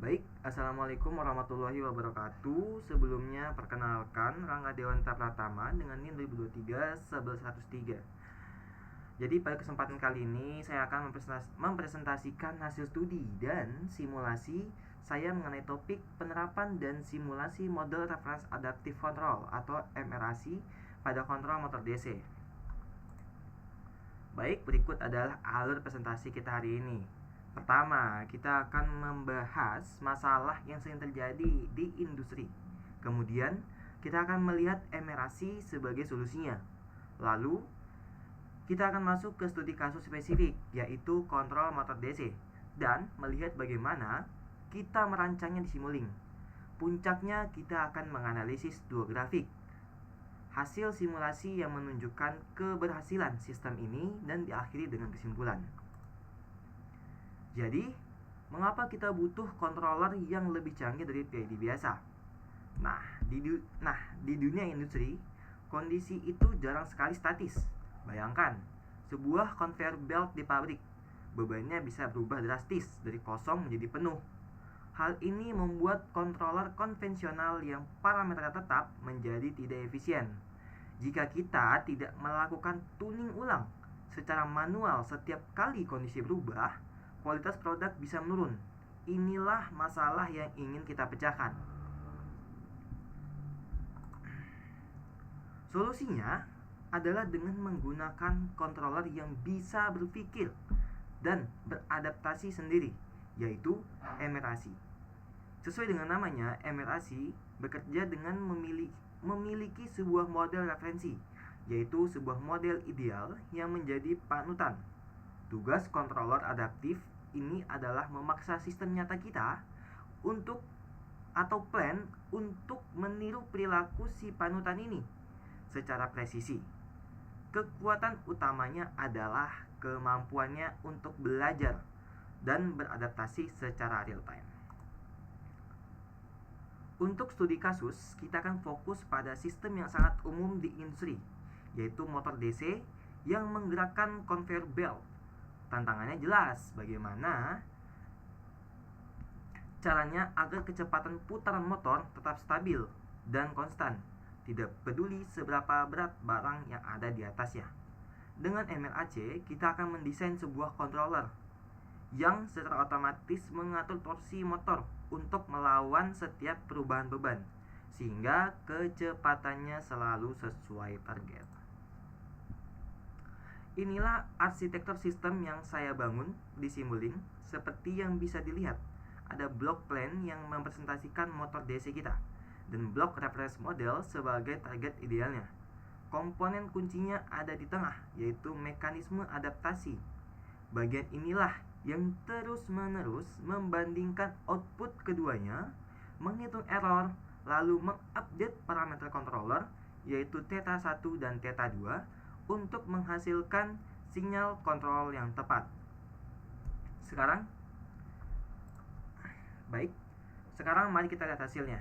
Baik, Assalamualaikum warahmatullahi wabarakatuh. Sebelumnya, perkenalkan Rangga Dewanta Pratama dengan NIM 2023-1103. Jadi pada kesempatan kali ini saya akan mempresentasikan hasil studi dan simulasi saya mengenai topik penerapan dan simulasi model reference adaptive control atau MRAC pada kontrol motor DC. Baik, berikut adalah alur presentasi kita hari ini. Pertama, kita akan membahas masalah yang sering terjadi di industri. Kemudian, kita akan melihat MRAC sebagai solusinya. Lalu, kita akan masuk ke studi kasus spesifik, yaitu kontrol motor DC, dan melihat bagaimana kita merancangnya di Simulink. Puncaknya, kita akan menganalisis dua grafik, hasil simulasi yang menunjukkan keberhasilan sistem ini, dan diakhiri dengan kesimpulan. Jadi, mengapa kita butuh controller yang lebih canggih dari PID biasa? Di dunia industri, kondisi itu jarang sekali statis. Bayangkan, sebuah conveyor belt di pabrik, bebannya bisa berubah drastis dari kosong menjadi penuh. Hal ini membuat controller konvensional yang parameternya tetap menjadi tidak efisien. Jika kita tidak melakukan tuning ulang secara manual setiap kali kondisi berubah, kualitas produk bisa menurun. Inilah masalah yang ingin kita pecahkan. Solusinya adalah dengan menggunakan controller yang bisa berpikir dan beradaptasi sendiri, yaitu MRAC. Sesuai dengan namanya, MRAC bekerja dengan memiliki sebuah model referensi, yaitu sebuah model ideal yang menjadi panutan. Tugas controller adaptif ini adalah memaksa sistem nyata kita plan untuk meniru perilaku si panutan ini secara presisi. Kekuatan utamanya adalah kemampuannya untuk belajar dan beradaptasi secara real time. Untuk studi kasus, kita akan fokus pada sistem yang sangat umum di industri, yaitu motor DC yang menggerakkan conveyor belt. Tantangannya jelas, bagaimana caranya agar kecepatan putaran motor tetap stabil dan konstan, tidak peduli seberapa berat barang yang ada di atasnya. Dengan MRAC, kita akan mendesain sebuah controller yang secara otomatis mengatur torsi motor untuk melawan setiap perubahan beban, sehingga kecepatannya selalu sesuai target. Inilah arsitektur sistem yang saya bangun di Simulink. Seperti yang bisa dilihat, ada blok plan yang mempresentasikan motor DC kita dan blok reference model sebagai target idealnya. Komponen kuncinya ada di tengah, yaitu mekanisme adaptasi. Bagian inilah yang terus-menerus membandingkan output keduanya, menghitung error, lalu mengupdate parameter controller, yaitu theta 1 dan theta 2, untuk menghasilkan sinyal kontrol yang tepat. Sekarang mari kita lihat hasilnya.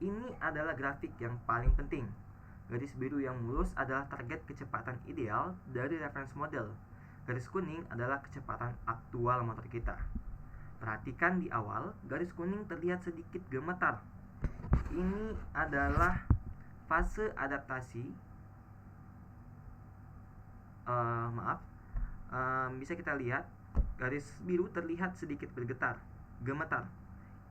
Ini adalah grafik yang paling penting. Garis biru yang mulus adalah target kecepatan ideal dari reference model. Garis kuning adalah kecepatan aktual motor kita. Perhatikan di awal, garis kuning terlihat sedikit gemetar. Ini adalah fase adaptasi. Bisa kita lihat garis biru terlihat sedikit gemetar.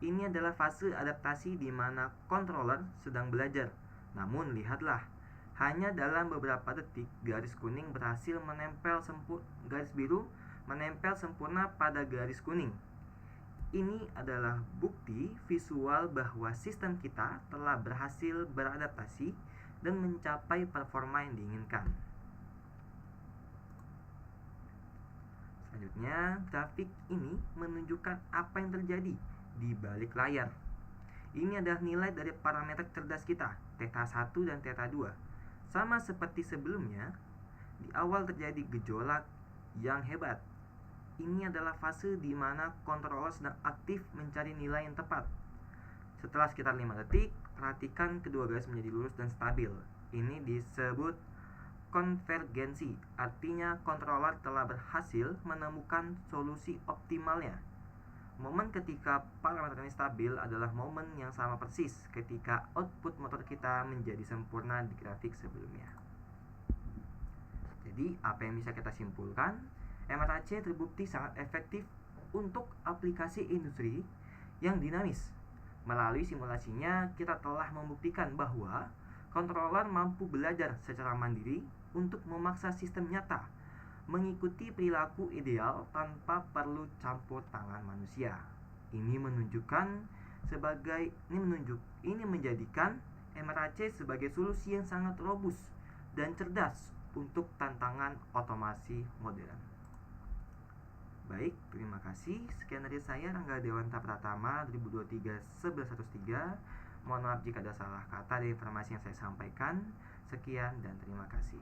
Ini adalah fase adaptasi di mana controller sedang belajar. Namun lihatlah, hanya dalam beberapa detik garis kuning berhasil garis biru menempel sempurna pada garis kuning. Ini adalah bukti visual bahwa sistem kita telah berhasil beradaptasi dan mencapai performa yang diinginkan. Selanjutnya, grafik ini menunjukkan apa yang terjadi di balik layar. Ini adalah nilai dari parameter cerdas kita, theta 1 dan theta 2. Sama seperti sebelumnya, di awal terjadi gejolak yang hebat. Ini adalah fase di mana controller sedang aktif mencari nilai yang tepat. Setelah sekitar 5 detik, perhatikan kedua garis menjadi lurus dan stabil. Ini disebut konvergensi, artinya controller telah berhasil menemukan solusi optimalnya. Momen ketika parameter ini stabil adalah momen yang sama persis ketika output motor kita menjadi sempurna di grafik sebelumnya. Jadi, apa yang bisa kita simpulkan? MRAC terbukti sangat efektif untuk aplikasi industri yang dinamis. Melalui simulasinya, kita telah membuktikan bahwa controller mampu belajar secara mandiri untuk memaksa sistem nyata mengikuti perilaku ideal tanpa perlu campur tangan manusia. Ini menjadikan MRAC sebagai solusi yang sangat robust dan cerdas untuk tantangan otomasi modern. Baik, terima kasih. Sekian dari saya, Rangga Dewanta Pratama, 2023-1113. Mohon maaf jika ada salah kata dari informasi yang saya sampaikan. Sekian dan terima kasih.